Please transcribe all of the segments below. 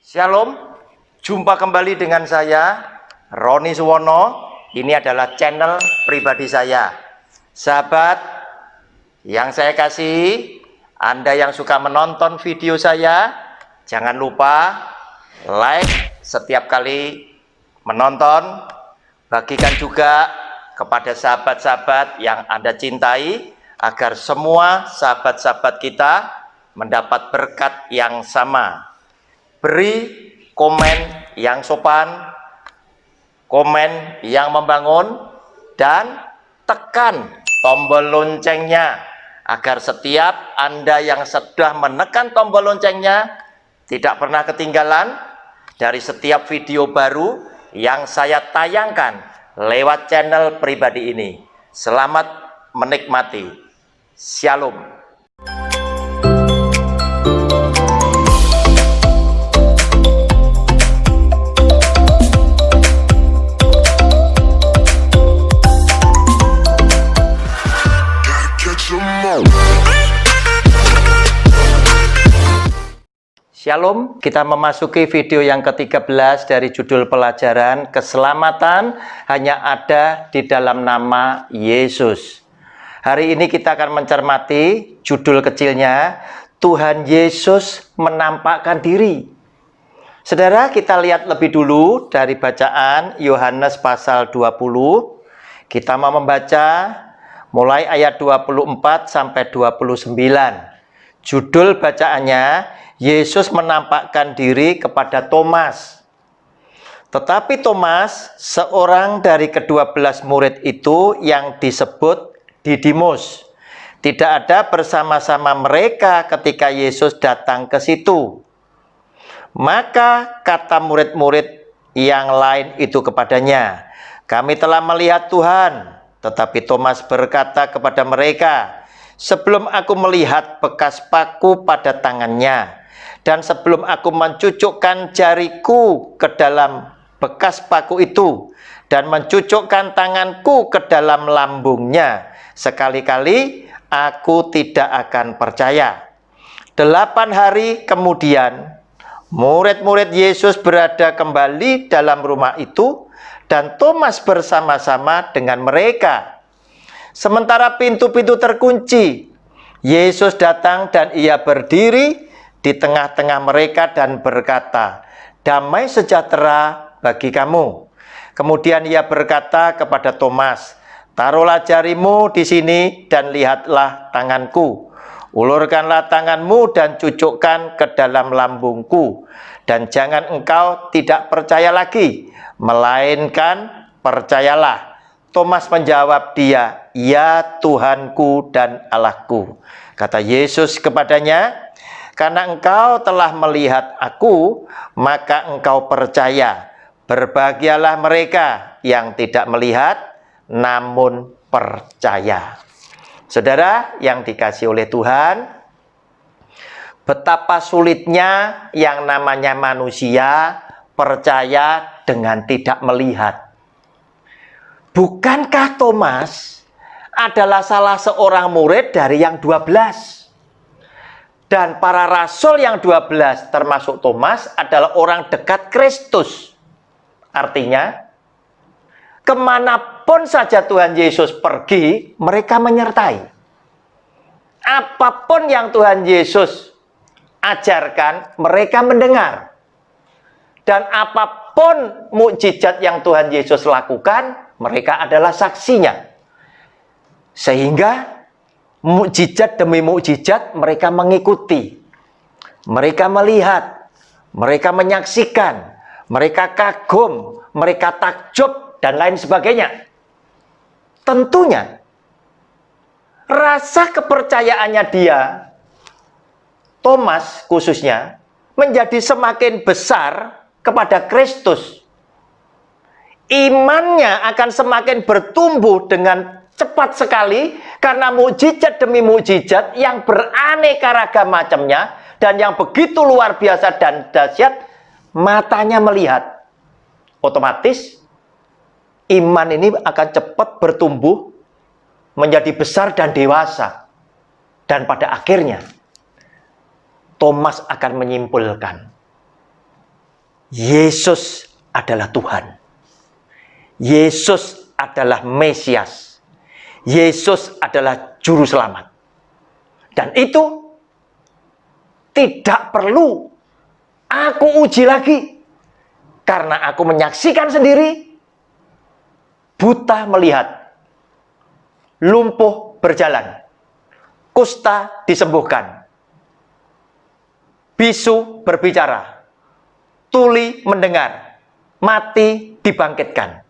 Shalom, jumpa kembali dengan saya, Roni Suwono. Ini adalah channel pribadi saya. Sahabat yang saya kasih, Anda yang suka menonton video saya, jangan lupa like setiap kali menonton. Bagikan juga kepada sahabat-sahabat yang Anda cintai, agar semua sahabat-sahabat kita mendapat berkat yang sama. Beri komen yang sopan, komen yang membangun, dan tekan tombol loncengnya agar setiap Anda yang sudah menekan tombol loncengnya tidak pernah ketinggalan dari setiap video baru yang saya tayangkan lewat channel pribadi ini. Selamat menikmati. Shalom. Shalom, kita memasuki video yang ke-13 dari judul pelajaran keselamatan hanya ada di dalam nama Yesus. Hari ini kita akan mencermati judul kecilnya, Tuhan Yesus menampakkan diri. Saudara, kita lihat lebih dulu dari bacaan Yohanes pasal 20. Kita mau membaca mulai ayat 24 sampai 29. Judul bacaannya, Yesus menampakkan diri kepada Thomas. Tetapi Thomas, seorang dari ke-12 murid itu yang disebut Didimus, tidak ada bersama-sama mereka ketika Yesus datang ke situ. Maka kata murid-murid yang lain itu kepadanya, "Kami telah melihat Tuhan." Tetapi Thomas berkata kepada mereka, "Sebelum aku melihat bekas paku pada tangannya, dan sebelum aku mencucukkan jariku ke dalam bekas paku itu, dan mencucukkan tanganku ke dalam lambungnya, sekali-kali aku tidak akan percaya." 8 hari kemudian, murid-murid Yesus berada kembali dalam rumah itu, dan Thomas bersama-sama dengan mereka. Sementara pintu-pintu terkunci, Yesus datang dan ia berdiri di tengah-tengah mereka dan berkata, "Damai sejahtera bagi kamu." Kemudian ia berkata kepada Thomas, "Taruhlah jarimu di sini dan lihatlah tanganku. Ulurkanlah tanganmu dan cucukkan ke dalam lambungku. Dan jangan engkau tidak percaya lagi, melainkan percayalah." Thomas menjawab dia, "Ya Tuhanku dan Allahku." Kata Yesus kepadanya, "Karena engkau telah melihat aku, maka engkau percaya. Berbahagialah mereka yang tidak melihat, namun percaya." Saudara yang dikasihi oleh Tuhan, betapa sulitnya yang namanya manusia percaya dengan tidak melihat. Bukankah Thomas adalah salah seorang murid dari yang 12? Dan para rasul yang 12 termasuk Thomas adalah orang dekat Kristus. Artinya, kemanapun saja Tuhan Yesus pergi, mereka menyertai. Apapun yang Tuhan Yesus ajarkan, mereka mendengar. Dan apapun mukjizat yang Tuhan Yesus lakukan, mereka adalah saksinya. Sehingga mukjizat demi mukjizat mereka mengikuti. Mereka melihat, mereka menyaksikan, mereka kagum, mereka takjub, dan lain sebagainya. Tentunya, rasa kepercayaannya dia, Thomas khususnya, menjadi semakin besar kepada Kristus. Imannya akan semakin bertumbuh dengan cepat sekali karena mukjizat demi mukjizat yang beraneka ragam macamnya dan yang begitu luar biasa dan dahsyat, matanya melihat. Otomatis iman ini akan cepat bertumbuh menjadi besar dan dewasa. Dan pada akhirnya Thomas akan menyimpulkan Yesus adalah Tuhan. Yesus adalah Mesias. Yesus adalah Juru Selamat. Dan itu tidak perlu aku uji lagi. Karena aku menyaksikan sendiri, buta melihat, lumpuh berjalan, kusta disembuhkan, bisu berbicara, tuli mendengar, mati dibangkitkan.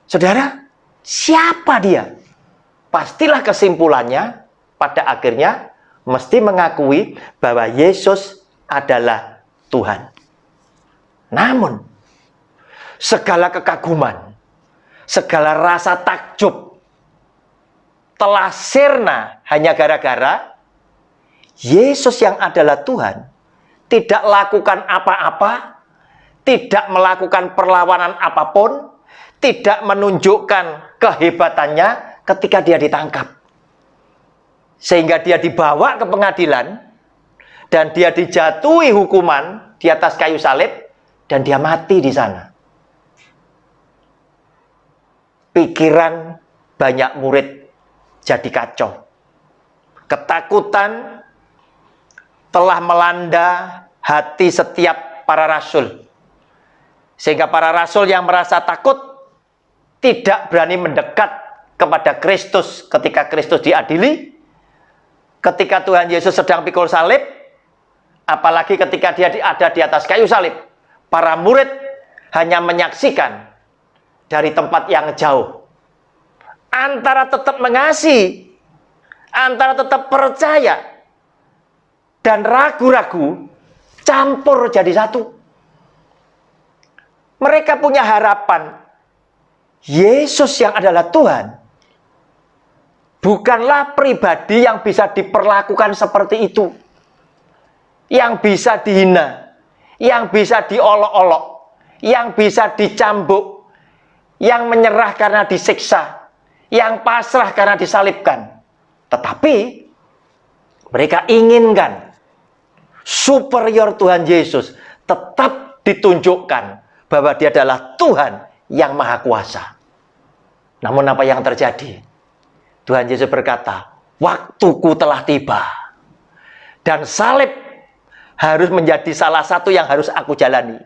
Saudara, siapa dia? Pastilah kesimpulannya pada akhirnya mesti mengakui bahwa Yesus adalah Tuhan. Namun, segala kekaguman, segala rasa takjub telah sirna hanya gara-gara Yesus yang adalah Tuhan tidak lakukan apa-apa, tidak melakukan perlawanan apapun, tidak menunjukkan kehebatannya ketika dia ditangkap. Sehingga dia dibawa ke pengadilan dan dia dijatuhi hukuman di atas kayu salib dan dia mati di sana. Pikiran banyak murid jadi kacau. Ketakutan telah melanda hati setiap para rasul. Sehingga para rasul yang merasa takut tidak berani mendekat kepada Kristus ketika Kristus diadili. Ketika Tuhan Yesus sedang pikul salib, apalagi ketika dia ada di atas kayu salib, para murid hanya menyaksikan dari tempat yang jauh. Antara tetap mengasihi, antara tetap percaya, dan ragu-ragu, campur jadi satu. Mereka punya harapan, Yesus yang adalah Tuhan, bukanlah pribadi yang bisa diperlakukan seperti itu. Yang bisa dihina, yang bisa diolok-olok, yang bisa dicambuk, yang menyerah karena disiksa, yang pasrah karena disalibkan. Tetapi mereka inginkan superior Tuhan Yesus tetap ditunjukkan bahwa dia adalah Tuhan yang Maha Kuasa. Namun apa yang terjadi? Tuhan Yesus berkata, waktuku telah tiba. Dan salib harus menjadi salah satu yang harus aku jalani.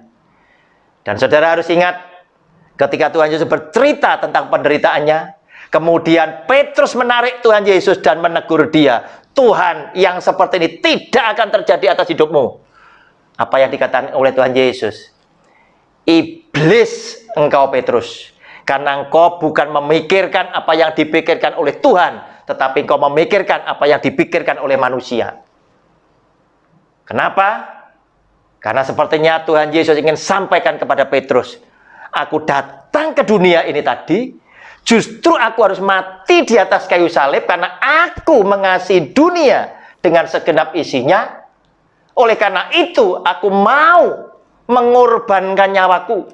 Dan saudara harus ingat, ketika Tuhan Yesus bercerita tentang penderitaannya, kemudian Petrus menarik Tuhan Yesus dan menegur dia, Tuhan, yang seperti ini tidak akan terjadi atas hidupmu. Apa yang dikatakan oleh Tuhan Yesus? Iblis engkau Petrus, karena engkau bukan memikirkan apa yang dipikirkan oleh Tuhan, tetapi engkau memikirkan apa yang dipikirkan oleh manusia. Kenapa? Karena sepertinya Tuhan Yesus ingin sampaikan kepada Petrus, aku datang ke dunia ini tadi, justru aku harus mati di atas kayu salib karena aku mengasihi dunia dengan segenap isinya. Oleh karena itu, aku mau mengorbankan nyawaku,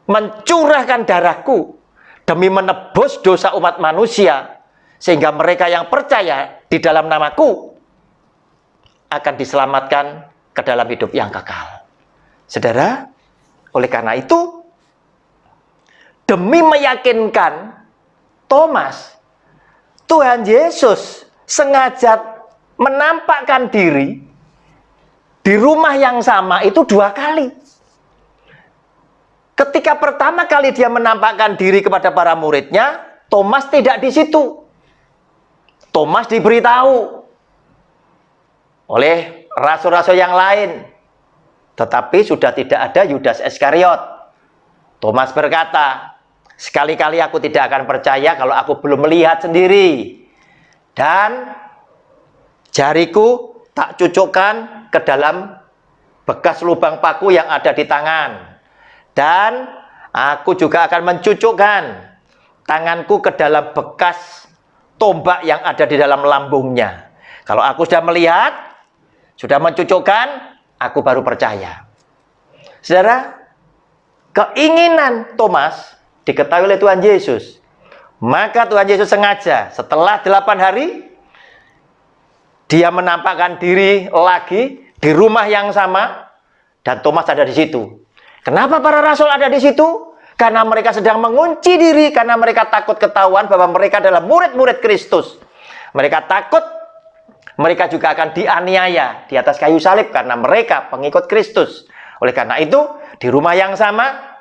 mencurahkan darahku demi menebus dosa umat manusia, sehingga mereka yang percaya di dalam namaku akan diselamatkan ke dalam hidup yang kekal. Saudara, oleh karena itu, demi meyakinkan Thomas, Tuhan Yesus sengaja menampakkan diri di rumah yang sama itu 2 kali. Ketika pertama kali dia menampakkan diri kepada para muridnya, Thomas tidak di situ. Thomas diberitahu oleh rasul-rasul yang lain, tetapi sudah tidak ada Yudas Iskariot. Thomas berkata, sekali-kali aku tidak akan percaya kalau aku belum melihat sendiri, dan jariku tak cucukkan ke dalam bekas lubang paku yang ada di tangan, dan aku juga akan mencucukkan tanganku ke dalam bekas tombak yang ada di dalam lambungnya. Kalau aku sudah melihat, sudah mencucukkan, aku baru percaya. Saudara, keinginan Thomas diketahui oleh Tuhan Yesus. Maka Tuhan Yesus sengaja setelah 8 hari, dia menampakkan diri lagi di rumah yang sama, dan Thomas ada di situ. Kenapa para rasul ada di situ? Karena mereka sedang mengunci diri, karena mereka takut ketahuan bahwa mereka adalah murid-murid Kristus. Mereka takut mereka juga akan dianiaya di atas kayu salib karena mereka pengikut Kristus. Oleh karena itu, di rumah yang sama,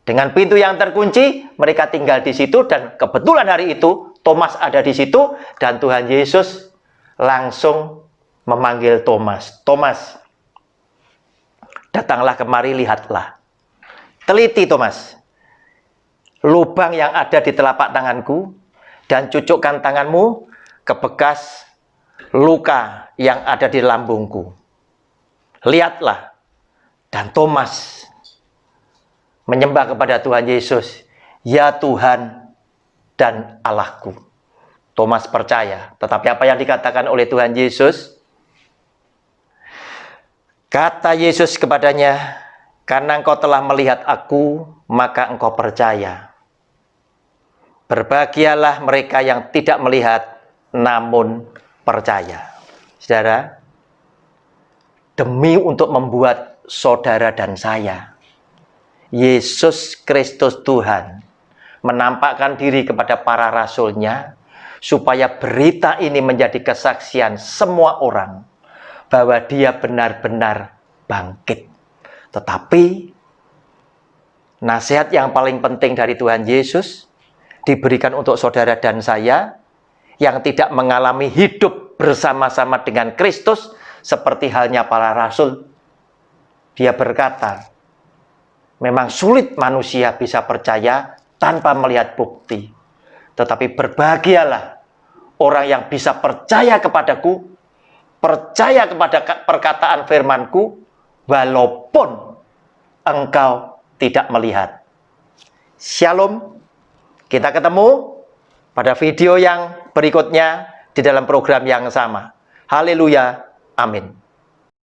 dengan pintu yang terkunci, mereka tinggal di situ, dan kebetulan hari itu Thomas ada di situ, dan Tuhan Yesus langsung memanggil Thomas. Thomas, datanglah kemari, lihatlah. Teliti Thomas, lubang yang ada di telapak tanganku, dan cucukkan tanganmu ke bekas luka yang ada di lambungku. Lihatlah. Dan Thomas menyembah kepada Tuhan Yesus, ya Tuhan dan Allahku. Thomas percaya. Tetapi apa yang dikatakan oleh Tuhan Yesus? Kata Yesus kepadanya, karena engkau telah melihat aku, maka engkau percaya. Berbahagialah mereka yang tidak melihat, namun percaya. Saudara, demi untuk membuat saudara dan saya, Yesus Kristus Tuhan menampakkan diri kepada para rasulnya, supaya berita ini menjadi kesaksian semua orang bahwa dia benar-benar bangkit. Tetapi nasihat yang paling penting dari Tuhan Yesus diberikan untuk saudara dan saya yang tidak mengalami hidup bersama-sama dengan Kristus seperti halnya para rasul. Dia berkata, memang sulit manusia bisa percaya tanpa melihat bukti. Tetapi berbahagialah orang yang bisa percaya kepadaku, percaya kepada perkataan firmanku, walaupun engkau tidak melihat. Shalom. Kita ketemu pada video yang berikutnya di dalam program yang sama. Haleluya. Amin.